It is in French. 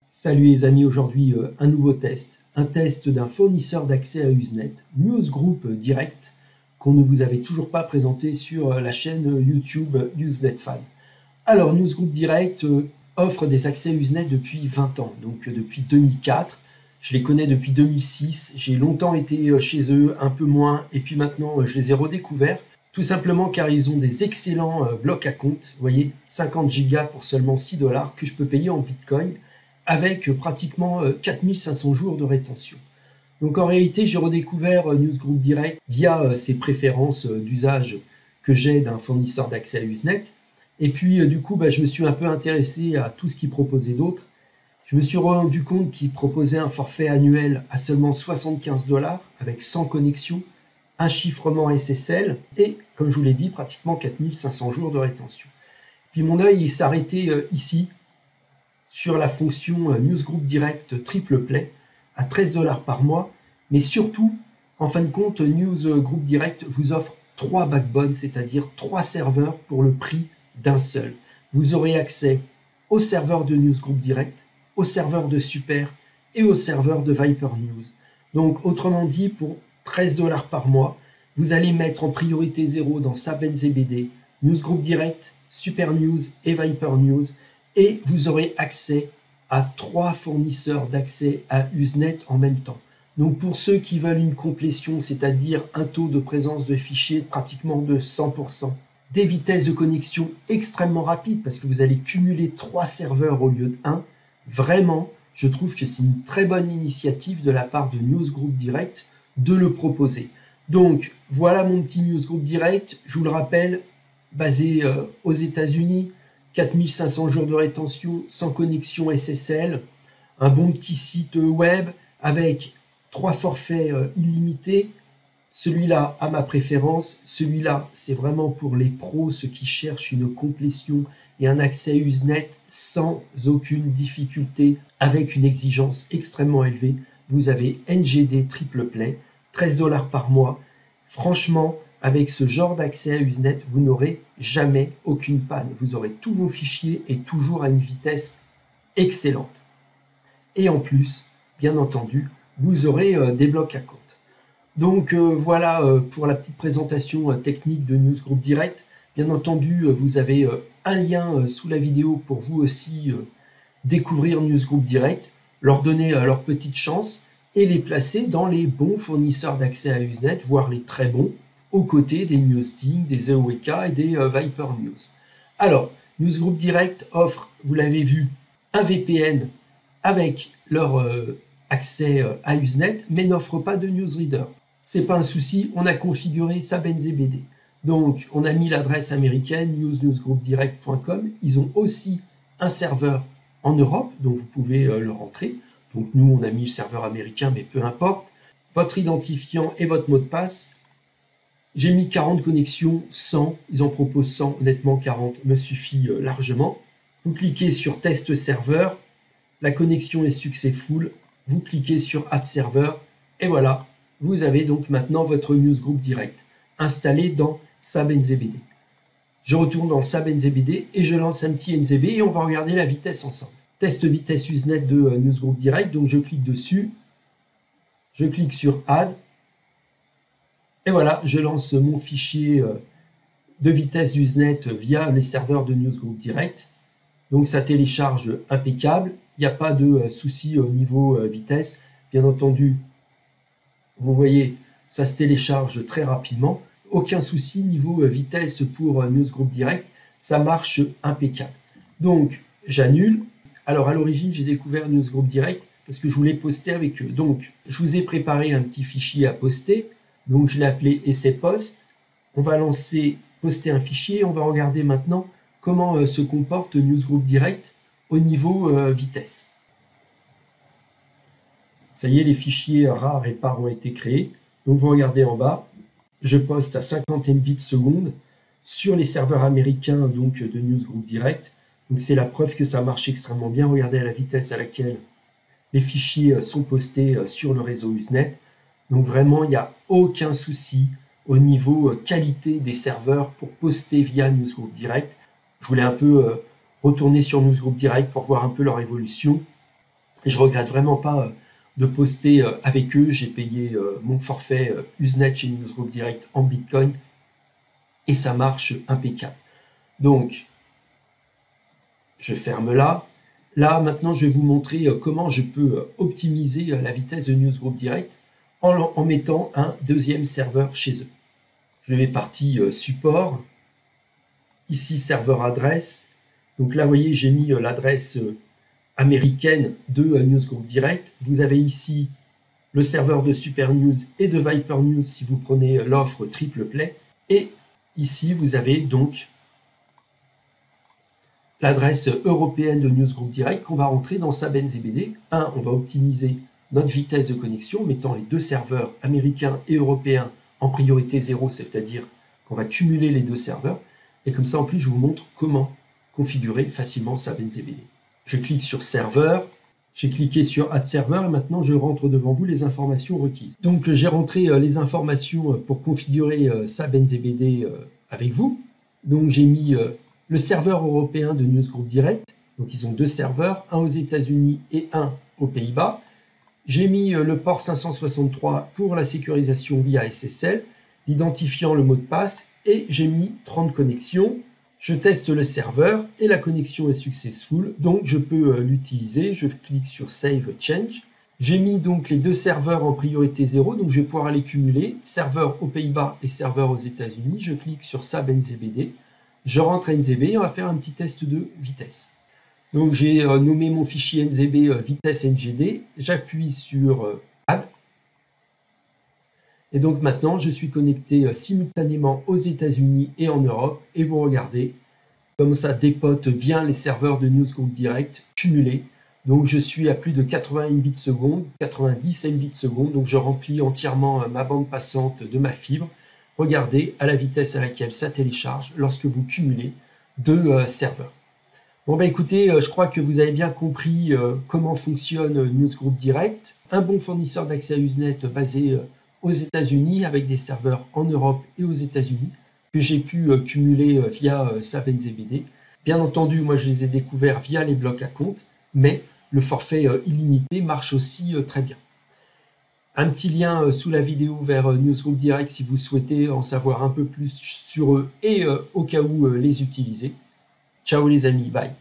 Salut les amis, aujourd'hui un nouveau test, un test d'un fournisseur d'accès à Usenet, Newsgroup Direct, qu'on ne vous avait toujours pas présenté sur la chaîne YouTube UseNetFan. Alors Newsgroup Direct offre des accès à Usenet depuis 20 ans, donc depuis 2004. Je les connais depuis 2006, j'ai longtemps été chez eux, un peu moins, et puis maintenant je les ai redécouverts. Tout simplement car ils ont des excellents blocs à compte, vous voyez, 50 Go pour seulement 6 $ que je peux payer en Bitcoin, avec pratiquement 4500 jours de rétention. Donc en réalité, j'ai redécouvert Newsgroup Direct via ses préférences d'usage que j'ai d'un fournisseur d'accès à Usenet. Et puis du coup, je me suis un peu intéressé à tout ce qu'il proposait d'autre. Je me suis rendu compte qu'il proposait un forfait annuel à seulement 75 $ avec 100 connexions, un chiffrement SSL et, comme je vous l'ai dit, pratiquement 4500 jours de rétention. Puis mon œil s'est arrêté ici, sur la fonction Newsgroup Direct Triple Play à 13 $ par mois, mais surtout, en fin de compte, Newsgroup Direct vous offre 3 backbones, c'est-à-dire 3 serveurs pour le prix d'un seul. Vous aurez accès au serveur de Newsgroup Direct, au serveur de Super et au serveur de Viper News. Donc, autrement dit, pour 13 $ par mois, vous allez mettre en priorité 0 dans SAP-NZBD, Newsgroup Direct, Super News et Viper News, et vous aurez accès à 3 fournisseurs d'accès à Usenet en même temps. Donc pour ceux qui veulent une complétion, c'est-à-dire un taux de présence de fichiers pratiquement de 100%, des vitesses de connexion extrêmement rapides parce que vous allez cumuler 3 serveurs au lieu de 1, vraiment, je trouve que c'est une très bonne initiative de la part de Newsgroup Direct de le proposer. Donc voilà mon petit Newsgroup Direct, je vous le rappelle, basé aux États-Unis, 4500 jours de rétention, sans connexion SSL, un bon petit site web avec 3 forfaits illimités. Celui-là a ma préférence, celui-là c'est vraiment pour les pros, ceux qui cherchent une complétion et un accès à Usenet sans aucune difficulté, avec une exigence extrêmement élevée. Vous avez NGD Triple Play, 13 $ par mois. Franchement, avec ce genre d'accès à Usenet, vous n'aurez jamais aucune panne. Vous aurez tous vos fichiers et toujours à une vitesse excellente. Et en plus, bien entendu, vous aurez des blocs à compte. Donc voilà pour la petite présentation technique de Newsgroup Direct. Bien entendu, vous avez un lien sous la vidéo pour vous aussi découvrir Newsgroup Direct, leur donner leur petite chance et les placer dans les bons fournisseurs d'accès à Usenet, voire les très bons, aux côtés des Newsting, des EOEK et des Viper News. Alors, Newsgroup Direct offre, vous l'avez vu, un VPN avec leur accès à Usenet, mais n'offre pas de newsreader. C'est pas un souci, on a configuré SAP-NZBD. Donc, on a mis l'adresse américaine newsgroupdirect.com. Ils ont aussi un serveur en Europe, donc vous pouvez le rentrer. Donc nous, on a mis le serveur américain, mais peu importe. Votre identifiant et votre mot de passe. J'ai mis 40 connexions, 100, ils en proposent 100, honnêtement 40 me suffit largement. Vous cliquez sur Test serveur, la connexion est successful, vous cliquez sur Add server, et voilà, vous avez donc maintenant votre Newsgroup Direct installé dans SAP-NZBD. Je retourne dans SAP-NZBD et je lance un petit NZB et on va regarder la vitesse ensemble. Test vitesse Usenet de Newsgroup Direct, donc je clique dessus, je clique sur Add, et voilà, je lance mon fichier de vitesse d'Usenet via les serveurs de Newsgroup Direct. Donc ça télécharge impeccable, il n'y a pas de souci au niveau vitesse. Bien entendu, vous voyez, ça se télécharge très rapidement. Aucun souci niveau vitesse pour Newsgroup Direct, ça marche impeccable. Donc j'annule. Alors à l'origine, j'ai découvert Newsgroup Direct parce que je voulais poster avec eux. Donc je vous ai préparé un petit fichier à poster. Donc je l'ai appelé essai post. On va lancer poster un fichier. On va regarder maintenant comment se comporte Newsgroup Direct au niveau vitesse. Ça y est, les fichiers rares et pars ont été créés. Donc vous regardez en bas, je poste à 50 Mbits seconde sur les serveurs américains donc de Newsgroup Direct. Donc c'est la preuve que ça marche extrêmement bien. Regardez à la vitesse à laquelle les fichiers sont postés sur le réseau Usenet. Donc vraiment, il n'y a aucun souci au niveau qualité des serveurs pour poster via Newsgroup Direct. Je voulais un peu retourner sur Newsgroup Direct pour voir un peu leur évolution. Et je regrette vraiment pas de poster avec eux. J'ai payé mon forfait Usenet chez Newsgroup Direct en Bitcoin et ça marche impeccable. Donc, je ferme là. Là, maintenant, je vais vous montrer comment je peux optimiser la vitesse de Newsgroup Direct en mettant un deuxième serveur chez eux. Je vais partie support. Ici, serveur adresse. Donc là, vous voyez, j'ai mis l'adresse américaine de Newsgroup Direct. Vous avez ici le serveur de Super News et de Viper News si vous prenez l'offre triple play. Et ici, vous avez donc l'adresse européenne de Newsgroup Direct qu'on va rentrer dans SAB-NZBD. On va optimiser notre vitesse de connexion, mettant les deux serveurs américains et européens en priorité 0, c'est-à-dire qu'on va cumuler les deux serveurs. Et comme ça, en plus, je vous montre comment configurer facilement SAB-NZBD. Je clique sur serveur, j'ai cliqué sur Add Server et maintenant je rentre devant vous les informations requises. Donc j'ai rentré les informations pour configurer SAB-NZBD avec vous. Donc j'ai mis le serveur européen de Newsgroup Direct. Donc ils ont deux serveurs, un aux États-Unis et un aux Pays-Bas. J'ai mis le port 563 pour la sécurisation via SSL, l'identifiant, le mot de passe, et j'ai mis 30 connexions. Je teste le serveur et la connexion est successful, donc je peux l'utiliser. Je clique sur Save Change. J'ai mis donc les deux serveurs en priorité 0, donc je vais pouvoir les cumuler, serveur aux Pays-Bas et serveur aux États-Unis. Je clique sur SAB-NZBD, je rentre NZB et on va faire un petit test de vitesse. Donc j'ai nommé mon fichier NZB vitesse NGD, j'appuie sur Add. Et donc maintenant, je suis connecté simultanément aux États-Unis et en Europe. Et vous regardez comme ça dépote bien les serveurs de Newsgroup Direct cumulés. Donc je suis à plus de 80 Mbits seconde, 90 Mbits seconde. Donc je remplis entièrement ma bande passante de ma fibre. Regardez à la vitesse à laquelle ça télécharge lorsque vous cumulez deux serveurs. Bon écoutez, je crois que vous avez bien compris comment fonctionne Newsgroup Direct. Un bon fournisseur d'accès à Usenet basé aux États-Unis avec des serveurs en Europe et aux États-Unis que j'ai pu cumuler via SAB-NZBD. Bien entendu, moi je les ai découverts via les blocs à compte, mais le forfait illimité marche aussi très bien. Un petit lien sous la vidéo vers Newsgroup Direct si vous souhaitez en savoir un peu plus sur eux et au cas où les utiliser. Ciao les amis, bye.